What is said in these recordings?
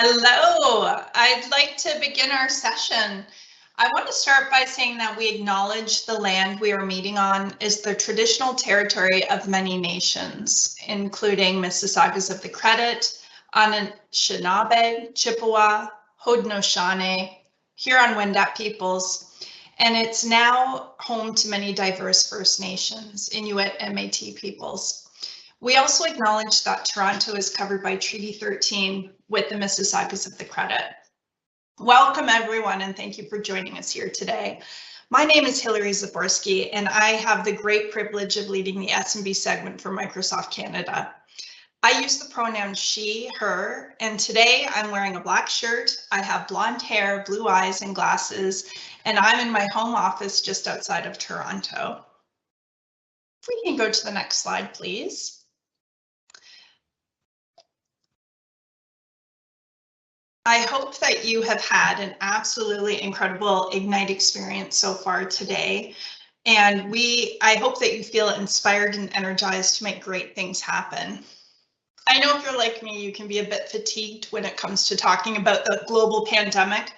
Hello, I'd like to begin our session. I want to start by saying that we acknowledge the land we are meeting on is the traditional territory of many nations, including Mississaugas of the Credit, Anishinaabe, Chippewa, Haudenosaunee, Huron-Wendat peoples, and it's now home to many diverse First Nations, Inuit and Métis peoples. We also acknowledge that Toronto is covered by Treaty 13 with the Mississaugas of the Credit. Welcome everyone, and thank you for joining us here today. My name is Hilary Zaborski, and I have the great privilege of leading the SMB segment for Microsoft Canada. I use the pronoun she, her, and today I'm wearing a black shirt. I have blonde hair, blue eyes, and glasses, and I'm in my home office just outside of Toronto. If we can go to the next slide, please. I hope that you have had an absolutely incredible Ignite experience so far today. And I hope that you feel inspired and energized to make great things happen. I know if you're like me, you can be a bit fatigued when it comes to talking about the global pandemic,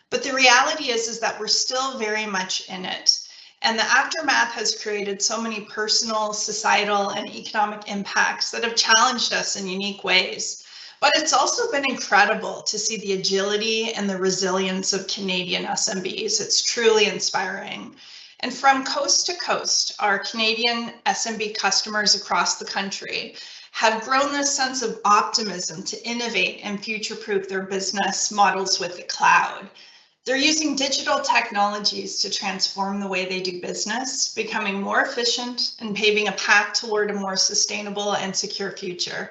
but the reality is that we're still very much in it. And the aftermath has created so many personal, societal, and economic impacts that have challenged us in unique ways. But it's also been incredible to see the agility and the resilience of Canadian SMBs. It's truly inspiring. And from coast to coast, our Canadian SMB customers across the country have grown this sense of optimism to innovate and future-proof their business models with the cloud. They're using digital technologies to transform the way they do business, becoming more efficient and paving a path toward a more sustainable and secure future.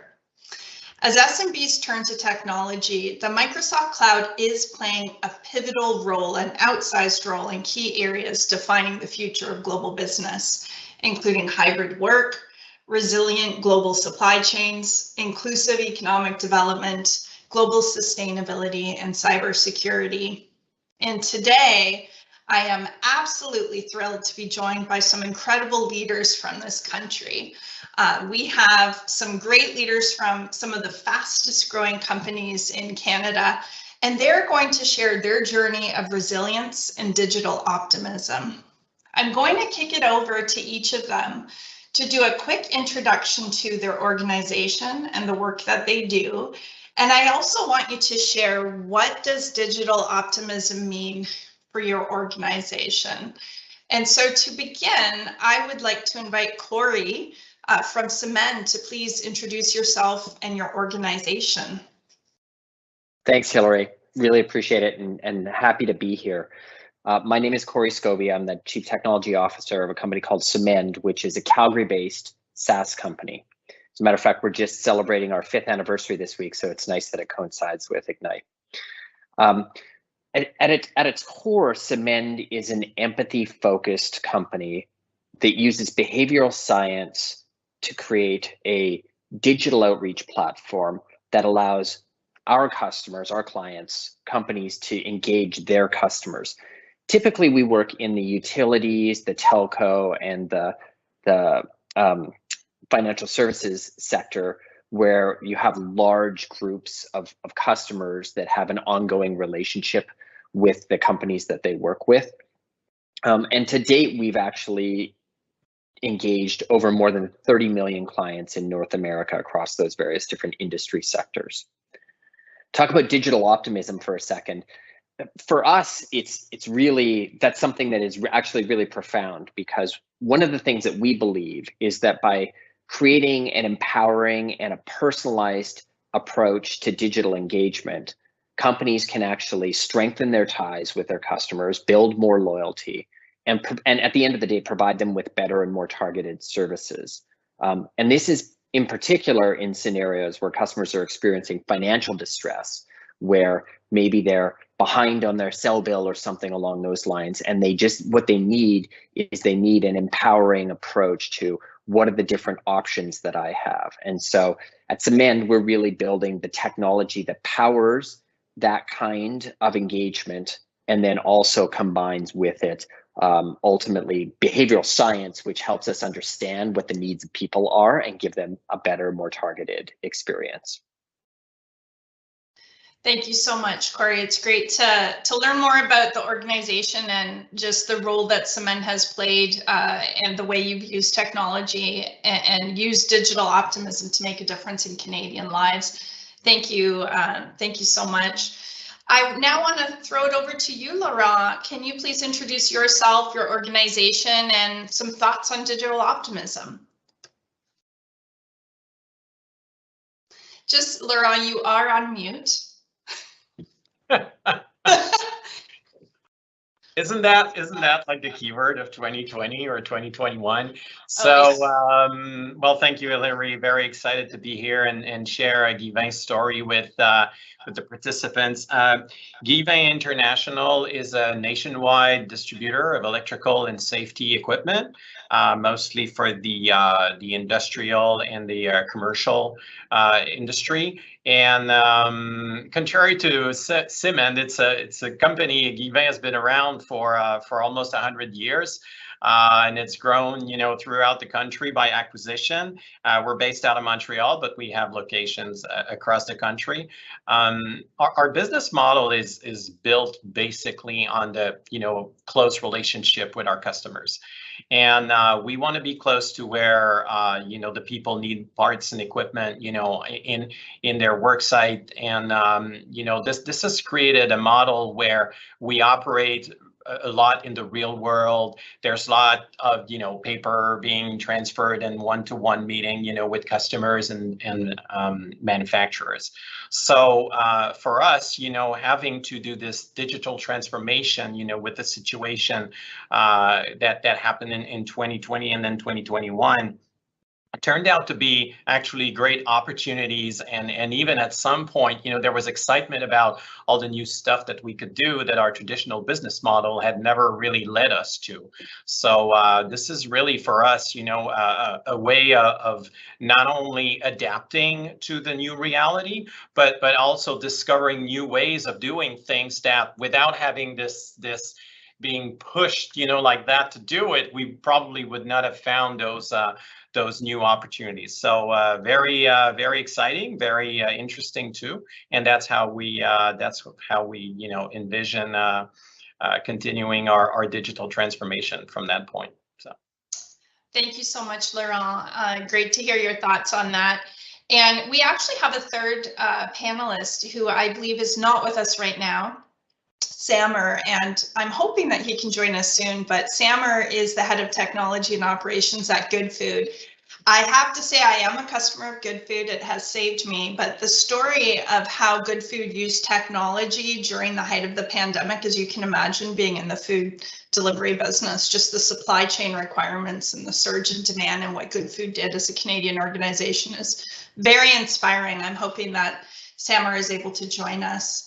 As SMBs turn to technology, the Microsoft Cloud is playing a pivotal role, an outsized role in key areas defining the future of global business, including hybrid work, resilient global supply chains, inclusive economic development, global sustainability, and cybersecurity. And today, I am absolutely thrilled to be joined by some incredible leaders from this country. We have some great leaders from some of the fastest growing companies in Canada, and they're going to share their journey of resilience and digital optimism. I'm going to kick it over to each of them to do a quick introduction to their organization and the work that they do. And I also want you to share, what does digital optimism mean for your organization? And so to begin, I would like to invite Corey from Cement to please introduce yourself and your organization. Thanks, Hilary. Really appreciate it and happy to be here. My name is Corey Scobie. I'm the Chief Technology Officer of a company called Cement, which is a Calgary-based SaaS company. As a matter of fact, we're just celebrating our 5th anniversary this week, so it's nice that it coincides with Ignite. At its core, Cement is an empathy-focused company that uses behavioral science to create a digital outreach platform that allows our customers, our clients, companies to engage their customers. Typically, we work in the utilities, the telco, and the financial services sector, where you have large groups of customers that have an ongoing relationship with the companies that they work with. And to date, we've actually engaged over more than 30 million clients in North America across those various different industry sectors. Talk about digital optimism for a second. For us, that's something that is actually really profound, because one of the things that we believe is that by creating an empowering and a personalized approach to digital engagement, companies can actually strengthen their ties with their customers, build more loyalty, and at the end of the day, provide them with better and more targeted services. And this is in particular in scenarios where customers are experiencing financial distress, where maybe they're behind on their cell bill or something along those lines, and what they need an empowering approach to, what are the different options that I have? And so at Cement, we're really building the technology that powers that kind of engagement, and then also combines with it ultimately behavioral science, which helps us understand what the needs of people are and give them a better, more targeted experience. Thank you so much, Corey. It's great to learn more about the organization and just the role that Cement has played and the way you've used technology and used digital optimism to make a difference in Canadian lives. Thank you. Thank you so much. I now want to throw it over to you, Laurent. Can you please introduce yourself, your organization, and some thoughts on digital optimism? Just, Laurent, you are on mute. Isn't that like the keyword of 2020 or 2021? So, well, thank you, Hilary. Very excited to be here and share Guivin's story with the participants. Guivin International is a nationwide distributor of electrical and safety equipment, mostly for the industrial and the commercial industry. And contrary to Cement, it's a company. Guivin has been around for almost 100 years. And it's grown, throughout the country by acquisition. We're based out of Montreal, but we have locations across the country. Our business model is built basically on the, close relationship with our customers. And we want to be close to where, the people need parts and equipment, in their work site. And, this has created a model where we operate a lot in the real world. There's a lot of, paper being transferred in one-to-one meeting, with customers and manufacturers. So for us, having to do this digital transformation, with the situation that happened in 2020 and then 2021, turned out to be actually great opportunities, and even at some point, there was excitement about all the new stuff that we could do that our traditional business model had never really led us to. So this is really for us, a way of not only adapting to the new reality, but also discovering new ways of doing things that, without having this being pushed, like that to do it, we probably would not have found those new opportunities. So very exciting, very interesting too, and that's how we envision continuing our digital transformation from that point. So thank you so much, Laurent. Great to hear your thoughts on that. And we actually have a third panelist who I believe is not with us right now, Samer, and I'm hoping that he can join us soon, but Samer is the head of technology and operations at Good Food. I have to say I am a customer of Good Food. It has saved me, but the story of how Good Food used technology during the height of the pandemic, as you can imagine, being in the food delivery business, just the supply chain requirements and the surge in demand and what Good Food did as a Canadian organization is very inspiring. I'm hoping that Samer is able to join us.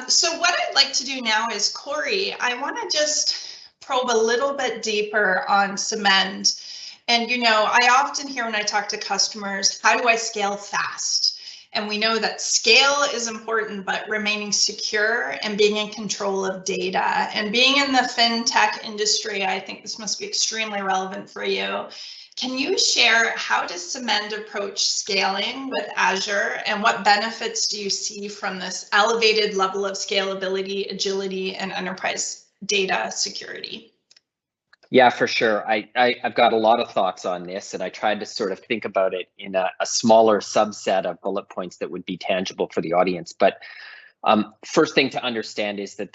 So what I'd like to do now is, Corey, I want to just probe a little bit deeper on Cement. And, I often hear when I talk to customers, how do I scale fast? And we know that scale is important, but remaining secure and being in control of data. And being in the fintech industry, I think this must be extremely relevant for you. Can you share, how does Cement approach scaling with Azure, and what benefits do you see from this elevated level of scalability, agility, and enterprise data security? Yeah, for sure. I've got a lot of thoughts on this, and I tried to sort of think about it in a smaller subset of bullet points that would be tangible for the audience. But first thing to understand is that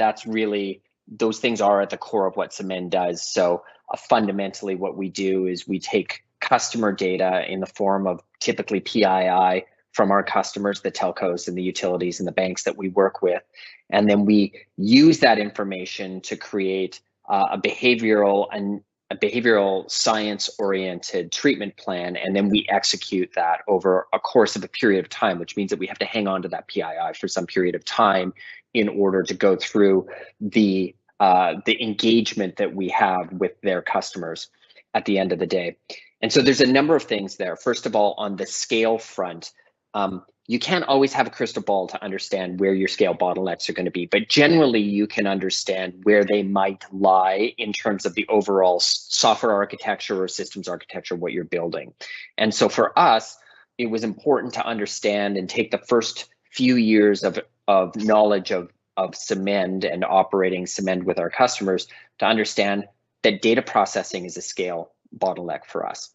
those things are at the core of what Cement does. So fundamentally what we do is we take customer data in the form of typically PII from our customers, the telcos and the utilities and the banks that we work with. And then we use that information to create a behavioral science oriented treatment plan. And then we execute that over a course of a period of time, which means that we have to hang on to that PII for some period of time in order to go through the engagement that we have with their customers at the end of the day. And so there's a number of things there. First of all, on the scale front, you can't always have a crystal ball to understand where your scale bottlenecks are going to be, but generally you can understand where they might lie in terms of the overall software architecture or systems architecture, what you're building. And so for us, it was important to understand and take the first few years of of knowledge of Symend and operating Symend with our customers to understand that data processing is a scale bottleneck for us.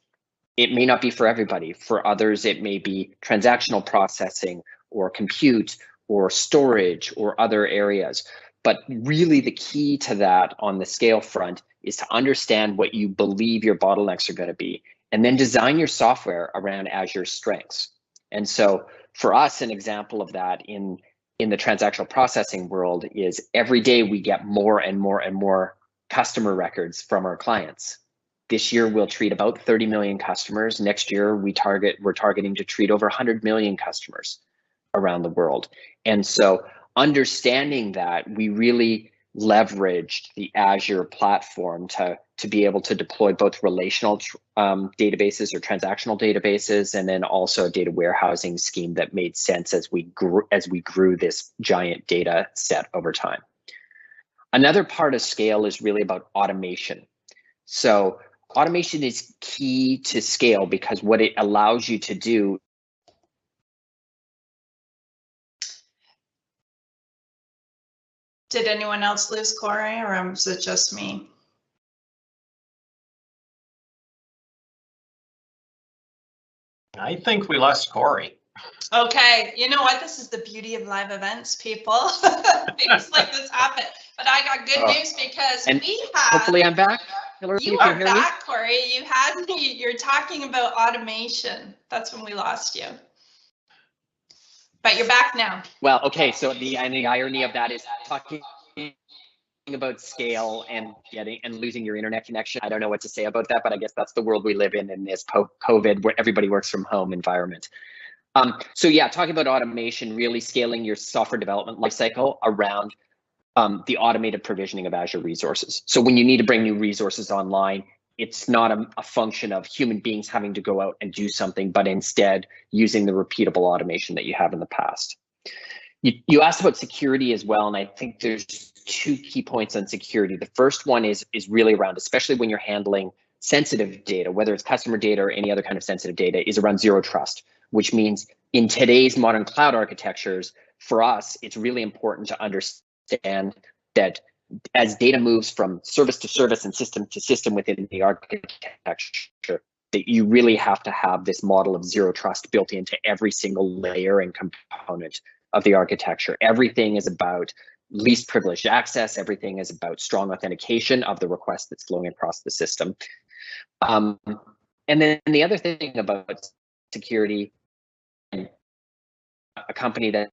It may not be for everybody. For others, it may be transactional processing or compute or storage or other areas. But really the key to that on the scale front is to understand what you believe your bottlenecks are going to be, and then design your software around Azure's strengths. And so for us, an example of that in the transactional processing world is every day we get more and more and more customer records from our clients. This year we'll treat about 30 million customers. Next year we're targeting to treat over 100 million customers around the world. And so understanding that, we really leveraged the Azure platform to be able to deploy both relational databases or transactional databases, and then also a data warehousing scheme that made sense as we grew this giant data set over time. Another part of scale is really about automation. So automation is key to scale because what it allows you to do. Did anyone else lose Corey, or was it just me? I think we lost Corey. Okay, you know what? This is the beauty of live events, people. Things like this happen. But I got good news because we have. Hopefully, I'm back. Hillary, you are back, Corey. You had me. You're talking about automation. That's when we lost you. But you're back now. Well, okay. So the irony of that is talking about scale and losing your internet connection. I don't know what to say about that, but I guess that's the world we live in this COVID where everybody works from home environment. So yeah, talking about automation, really scaling your software development lifecycle around the automated provisioning of Azure resources. So when you need to bring new resources online, it's not a function of human beings having to go out and do something, but instead using the repeatable automation that you have in the past. You asked about security as well, and I think there's two key points on security. The first one is really around, especially when you're handling sensitive data, whether it's customer data or any other kind of sensitive data, is around zero trust, which means in today's modern cloud architectures, for us, it's really important to understand that as data moves from service to service and system to system within the architecture, that you really have to have this model of zero trust built into every single layer and component of the architecture. Everything is about least privileged access. Everything is about strong authentication of the request that's flowing across the system. And then the other thing about security, a company that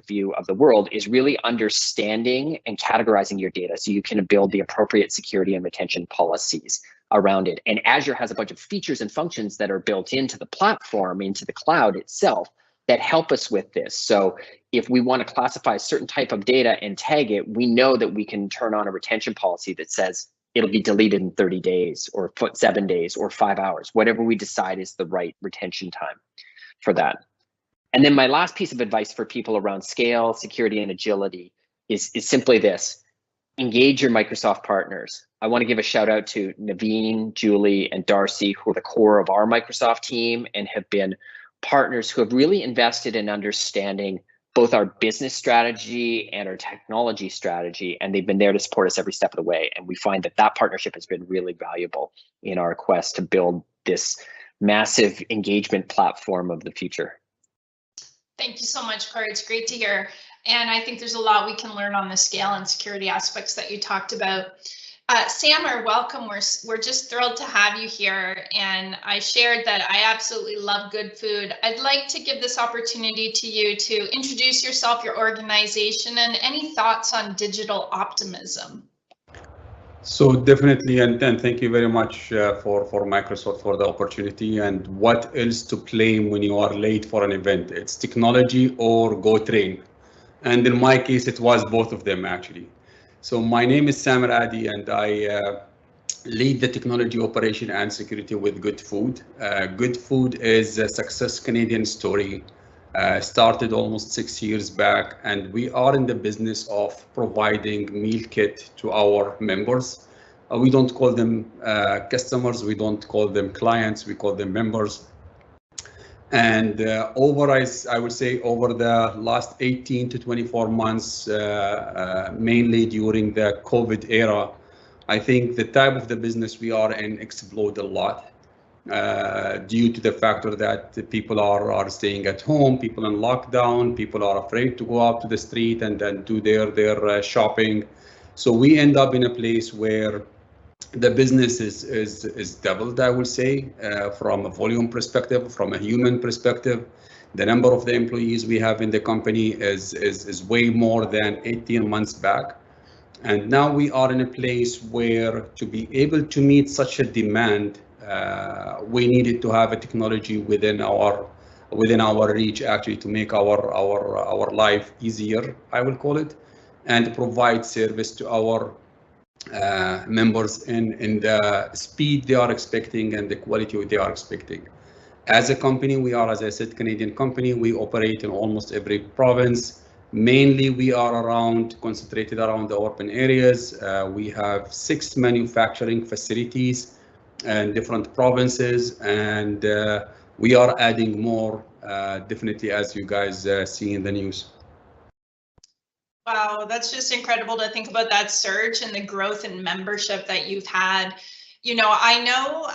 view of the world is really understanding and categorizing your data so you can build the appropriate security and retention policies around it. And Azure has a bunch of features and functions that are built into the platform, into the cloud itself, that help us with this. So if we want to classify a certain type of data and tag it, we know that we can turn on a retention policy that says it'll be deleted in 30 days or 7 days or 5 hours, whatever we decide is the right retention time for that. And then my last piece of advice for people around scale, security, and agility is simply this: engage your Microsoft partners. I want to give a shout out to Naveen, Julie, and Darcy, who are the core of our Microsoft team and have been partners who have really invested in understanding both our business strategy and our technology strategy, and they've been there to support us every step of the way. And we find that that partnership has been really valuable in our quest to build this massive engagement platform of the future. Thank you so much, Corey. It's great to hear. And I think there's a lot we can learn on the scale and security aspects that you talked about. Samer, welcome. We're just thrilled to have you here. And I shared that I absolutely love good food. I'd like to give this opportunity to you to introduce yourself, your organization, and any thoughts on digital optimism. So definitely, and thank you very much for Microsoft for the opportunity. And what else to claim when you are late for an event? It's technology or go train. And in my case, it was both of them actually. So my name is Samer Adi, and I lead the technology operation and security with Good Food. Good Food is a success Canadian story. Started almost 6 years back, and we are in the business of providing meal kit to our members. We don't call them customers, we don't call them clients, we call them members. And I would say over the last 18 to 24 months, mainly during the COVID era, I think the type of the business we are in exploded a lot due to the factor that people are staying at home, people in lockdown, people are afraid to go out to the street and then do their shopping. So we end up in a place where the business is doubled, I would say, from a volume perspective, from a human perspective. The number of the employees we have in the company is way more than 18 months back. And now we are in a place where to be able to meet such a demand, we needed to have a technology within our reach actually to make our life easier, I will call it, and provide service to our members in the speed they are expecting and the quality they are expecting. As a company, we are, as I said, Canadian company. We operate in almost every province. Mainly, we are concentrated around the urban areas. We have 6 manufacturing facilities in different provinces, and we are adding more, definitely, as you guys see in the news. Wow, that's just incredible to think about that surge and the growth in membership that you've had. You know, I know,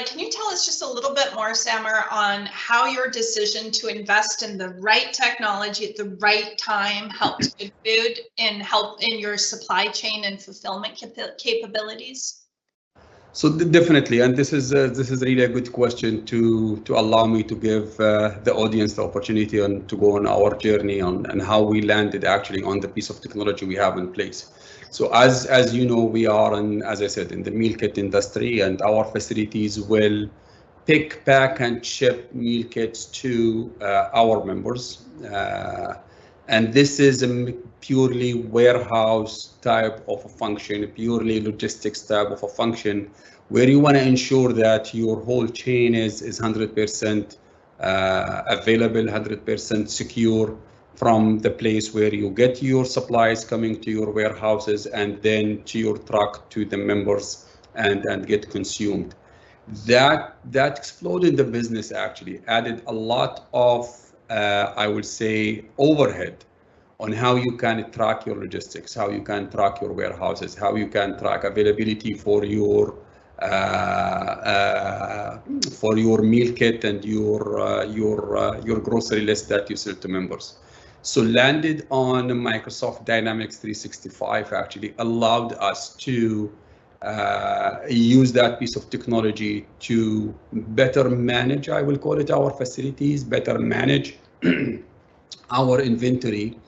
can you tell us just a little bit more, Samer, on how your decision to invest in the right technology at the right time helped Good Food and help in your supply chain and fulfillment capabilities? So definitely, and this is really a good question to allow me to give the audience the opportunity to go on our journey and how we landed actually on the piece of technology we have in place. So as you know, we are as I said, in the meal kit industry, and our facilities will pick, pack, and ship meal kits to our members. And this is a purely warehouse type of a function, purely logistics type of a function, where you want to ensure that your whole chain is 100% available, 100% secure from the place where you get your supplies coming to your warehouses and then to your truck to the members and get consumed. That exploded the business, actually added a lot of I would say overhead on how you can track your logistics, how you can track your warehouses, how you can track availability for your meal kit and your grocery list that you sell to members. So landed on Microsoft Dynamics 365 actually allowed us to use that piece of technology to better manage, I will call it, our facilities, better manage our inventory,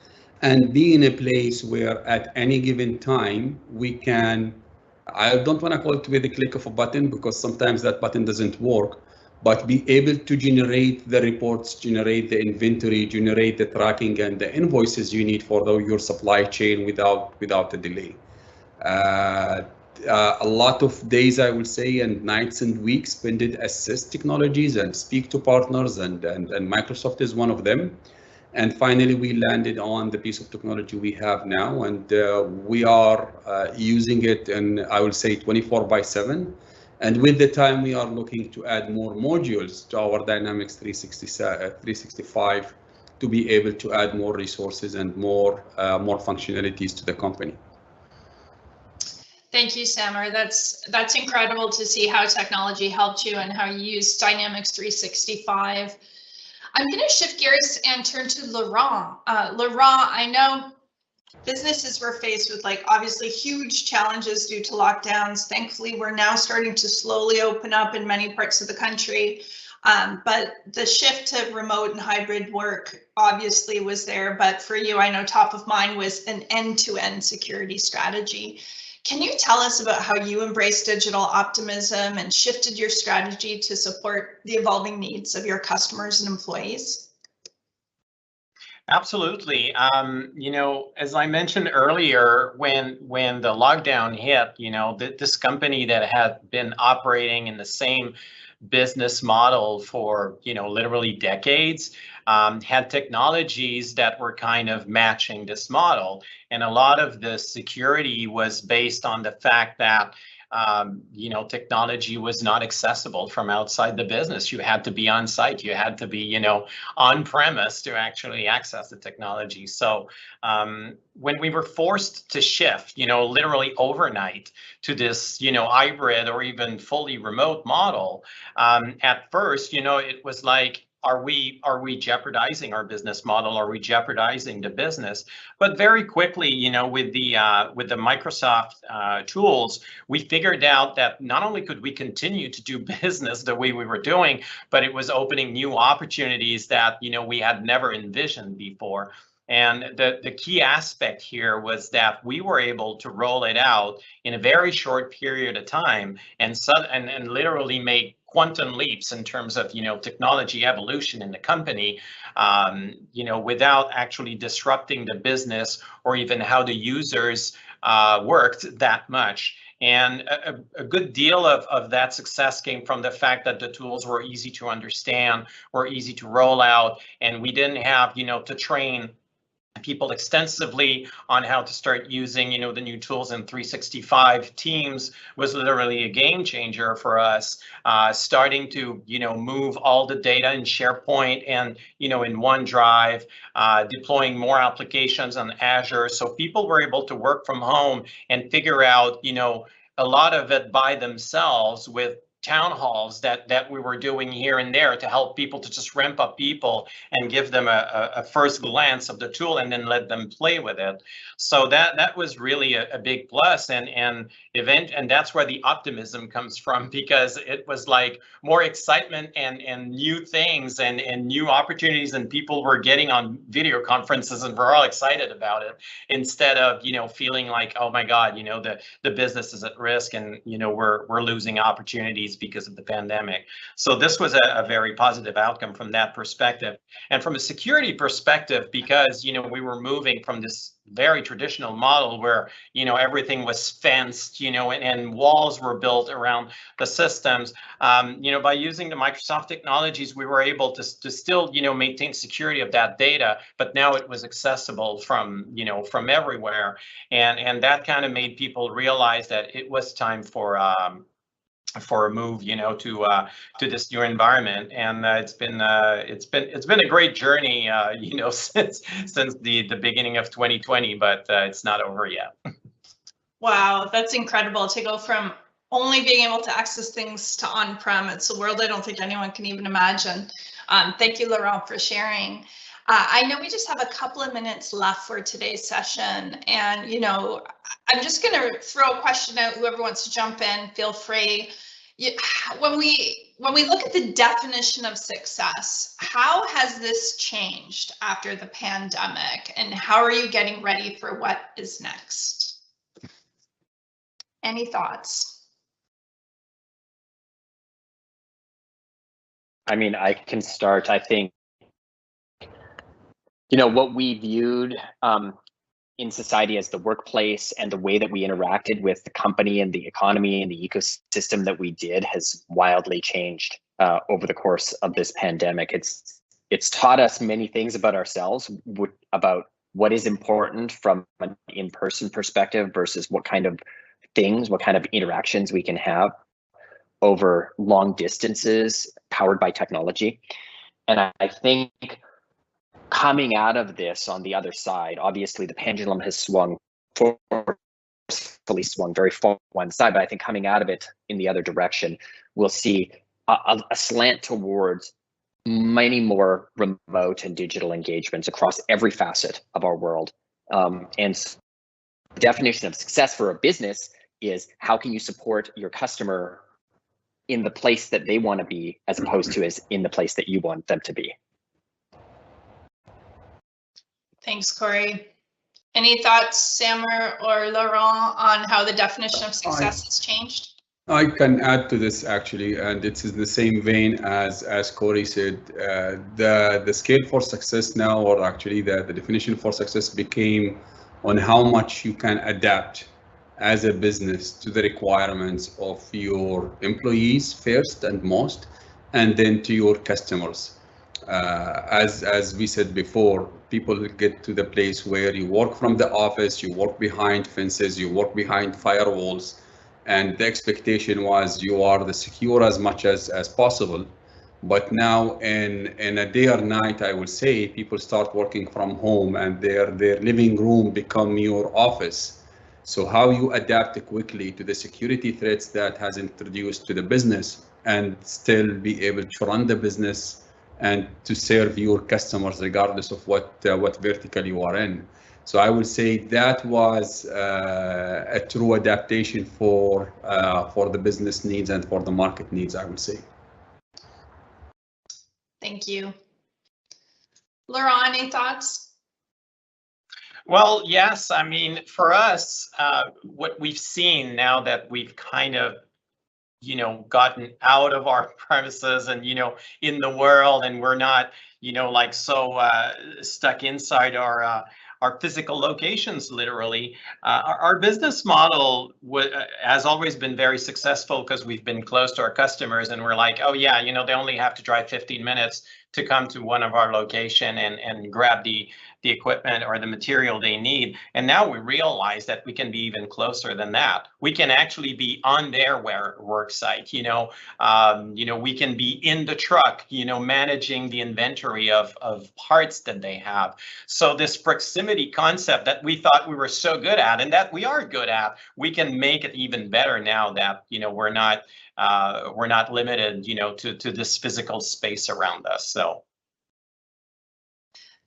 and be in a place where at any given time we can, I don't want to call it with the click of a button because sometimes that button doesn't work, but be able to generate the reports, generate the inventory, generate the tracking and the invoices you need for your supply chain without a delay. A lot of days, I will say, and nights and weeks spent it assist technologies and speak to partners, and Microsoft is one of them. And finally, we landed on the piece of technology we have now, and we are using it in, I will say, 24/7. And with the time, we are looking to add more modules to our Dynamics 365 to be able to add more resources and more functionalities to the company. Thank you, Samer. That's incredible to see how technology helped you and how you use Dynamics 365. I'm going to shift gears and turn to Laurent. Laurent, I know businesses were faced with obviously huge challenges due to lockdowns. Thankfully, we're now starting to slowly open up in many parts of the country. But the shift to remote and hybrid work obviously was there. But for you, I know top of mind was an end-to-end security strategy. Can you tell us about how you embraced digital optimism and shifted your strategy to support the evolving needs of your customers and employees? Absolutely. You know, as I mentioned earlier, when the lockdown hit, you know, this company that had been operating in the same business model for, you know, literally decades, had technologies that were kind of matching this model. And a lot of the security was based on the fact that technology was not accessible from outside the business. You had to be on site. You had to be, on premise to actually access the technology. So when we were forced to shift, literally overnight to this, hybrid or even fully remote model, at first, it was like, are we jeopardizing our business model? Are we jeopardizing the business? But very quickly, with the Microsoft tools, we figured out that not only could we continue to do business the way we were doing, but it was opening new opportunities that we had never envisioned before. And the key aspect here was that we were able to roll it out in a very short period of time and literally make quantum leaps in terms of technology evolution in the company, without actually disrupting the business or even how the users worked that much. And a good deal of that success came from the fact that the tools were easy to understand, were easy to roll out, and we didn't have to train people extensively on how to start using the new tools in 365. Teams was literally a game changer for us, starting to move all the data in SharePoint and in OneDrive, deploying more applications on Azure, so people were able to work from home and figure out a lot of it by themselves with town halls that we were doing here and there to help people, to just ramp up people and give them a first glance of the tool and then let them play with it. So that was really a big plus, and that's where the optimism comes from, because it was like more excitement and new things and new opportunities, and people were getting on video conferences and we're all excited about it, instead of feeling like, oh my God, the business is at risk and we're losing opportunities because of the pandemic. So this was a very positive outcome from that perspective. And from a security perspective, because we were moving from this very traditional model where everything was fenced, and walls were built around the systems, by using the Microsoft technologies, we were able to still maintain security of that data, but now it was accessible from everywhere, and that kind of made people realize that it was time for a move to this new environment. And it's been a great journey since the beginning of 2020, but it's not over yet. Wow, that's incredible to go from only being able to access things to on-prem. It's a world I don't think anyone can even imagine. Thank you, Laurent, for sharing. I know we just have a couple of minutes left for today's session, and I'm just going to throw a question out. Whoever wants to jump in, feel free. When we look at the definition of success, how has this changed after the pandemic, and how are you getting ready for what is next? Any thoughts? I mean, I can start. I think what we viewed in society as the workplace and the way that we interacted with the company and the economy and the ecosystem that we did has wildly changed over the course of this pandemic. It's taught us many things about ourselves, about what is important from an in-person perspective versus what kind of interactions we can have over long distances powered by technology. And I think coming out of this on the other side, obviously the pendulum has swung very far on one side, but I think coming out of it in the other direction, we'll see a slant towards many more remote and digital engagements across every facet of our world. And the definition of success for a business is how can you support your customer in the place that they want to be, as opposed to as in the place that you want them to be. Thanks, Corey. Any thoughts, Samer or Laurent, on how the definition of success has changed? I can add to this actually, and it's in the same vein as Corey said. The scale for success now, or actually the definition for success, became on how much you can adapt as a business to the requirements of your employees first and most, and then to your customers. As we said before, people get to the place where you work from the office, you work behind fences, you work behind firewalls, and the expectation was you are the secure as much as possible. But now in a day or night, I will say, people start working from home and their living room become your office. So how you adapt quickly to the security threats that has introduced to the business and still be able to run the business and to serve your customers regardless of what vertical you are in. So I would say that was a true adaptation for the business needs and for the market needs, I would say. Thank you. Laurent, any thoughts? Well, yes. I mean, for us, what we've seen now that we've kind of, gotten out of our premises and, in the world, and we're not, like so stuck inside our physical locations, literally. Our business model has always been very successful because we've been close to our customers, and we're like, oh yeah, they only have to drive 15 minutes to come to one of our location and grab the equipment or the material they need. And now we realize that we can be even closer than that. We can actually be on their work site. We can be in the truck, managing the inventory of parts that they have. So this proximity concept that we thought we were so good at, and that we are good at, we can make it even better now that we're not limited to this physical space around us. So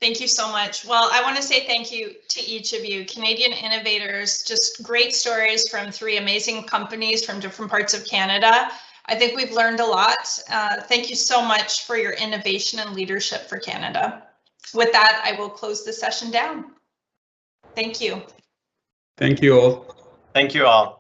thank you so much. Well, I want to say thank you to each of you. Canadian innovators, just great stories from 3 amazing companies from different parts of Canada. I think we've learned a lot. Thank you so much for your innovation and leadership for Canada. With that, I will close the session down. Thank you. Thank you all. Thank you all.